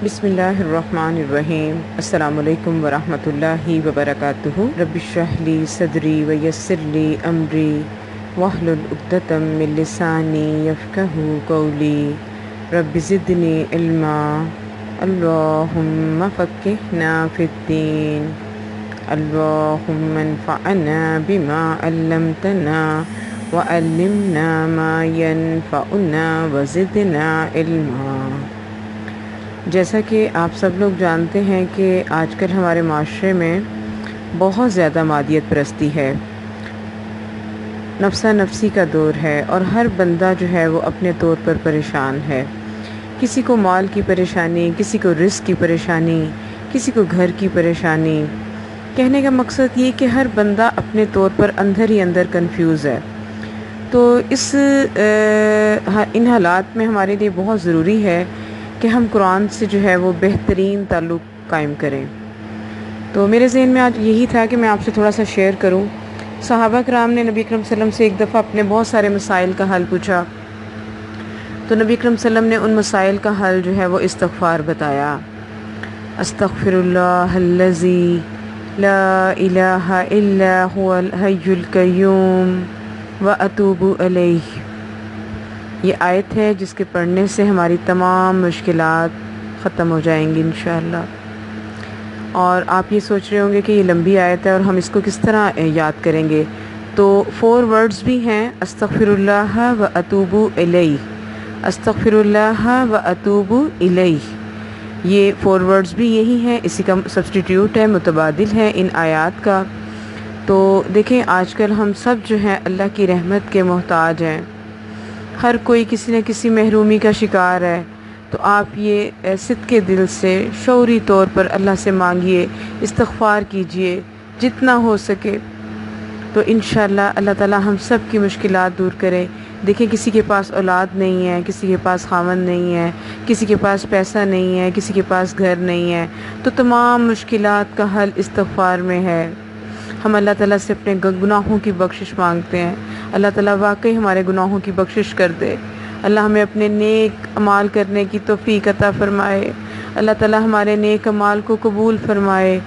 بسم اللہ الرحمن الرحیم۔ السلام علیکم ورحمۃ اللہ وبرکاتہ۔ رب اشرح لی صدری ویسر لی امری واحلل عقدۃ من لسانی یفقہوا قولی۔ رب زدنی علما اللہم فقہنا فی الدین اللہم انفعنا بما علمتنا وعلمنا ما ینفعنا وزدنا علما۔ جیسا کہ آپ سب لوگ جانتے ہیں کہ آج کل ہمارے معاشرے میں بہت زیادہ مادیت پرستی ہے، نفسا نفسی کا دور ہے، اور ہر بندہ جو ہے وہ اپنے طور پر پریشان ہے۔ کسی کو مال کی پریشانی، کسی کو رزق کی پریشانی، کسی کو گھر کی پریشانی۔ کہنے کا مقصد یہ کہ ہر بندہ اپنے طور پر اندر ہی اندر کنفیوز ہے۔ تو ان حالات میں ہمارے لیے بہت ضروری ہے کہ ہم قرآن سے جو ہے وہ بہترین تعلق قائم کریں۔ تو میرے ذہن میں آج یہی تھا کہ میں آپ سے تھوڑا سا شیئر کروں۔ صحابہ کرام نے نبی اکرم صلی اللہ علیہ وسلم سے ایک دفعہ اپنے بہت سارے مسائل کا حل پوچھا، تو نبی اکرم صلی اللہ علیہ وسلم نے ان مسائل کا حل جو ہے وہ استغفار بتایا۔ استغفر اللہ الذی لا الہ الا هو الحی القیوم واتوب الیہ۔ یہ آیت ہے جس کے پڑھنے سے ہماری تمام مشکلات ختم ہو جائیں گی انشاءاللہ۔ اور آپ یہ سوچ رہے ہوں گے کہ یہ لمبی آیت ہے اور ہم اس کو کس طرح یاد کریں گے، تو 4 ورڈز بھی ہیں، استغفر اللہ و اتوب الیہ، استغفر اللہ و اتوب الیہ۔ یہ 4 ورڈز بھی یہی ہیں، اسی کا سبسٹیٹیوٹ ہے، متبادل ہے ان آیات کا۔ تو دیکھیں آج کل ہم سب جو ہیں اللہ کی رحمت کے محتاج ہیں، ہر کوئی کسی نہ کسی محرومی کا شکار ہے۔ تو آپ یہ صدقے دل سے شعوری طور پر اللہ سے مانگیے، استغفار کیجئے جتنا ہو سکے، تو انشاءاللہ اللہ تعالی ہم سب کی مشکلات دور کرے۔ دیکھیں کسی کے پاس اولاد نہیں ہے، کسی کے پاس خاوند نہیں ہے، کسی کے پاس پیسہ نہیں ہے، کسی کے پاس گھر نہیں ہے، تو تمام مشکلات کا حل استغفار میں ہے۔ ہم اللہ تعالیٰ سے اپنے گناہوں کی بخشش مانگتے ہیں، اللہ تعالیٰ واقعی ہمارے گناہوں کی بخشش کر دے، اللہ ہمیں اپنے نیک اعمال کرنے کی توفیق عطا فرمائے، اللہ تعالیٰ ہمارے نیک اعمال کو قبول فرمائے،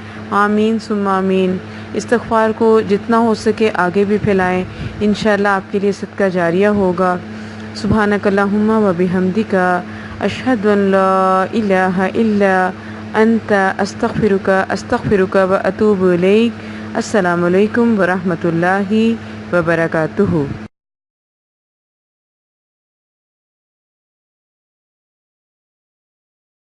آمین ثم آمین۔ استغفار کو جتنا ہو سکے آگے بھی پھیلائیں، انشاءاللہ آپ کے لیے صدقہ جاریہ ہوگا۔ سبحانک اللہم و بحمدک، اشہد ان لا الہ الا انت، استغفرک و اتوب الیک۔ السلام علیکم ورحمۃ اللہ وبرکاتہ۔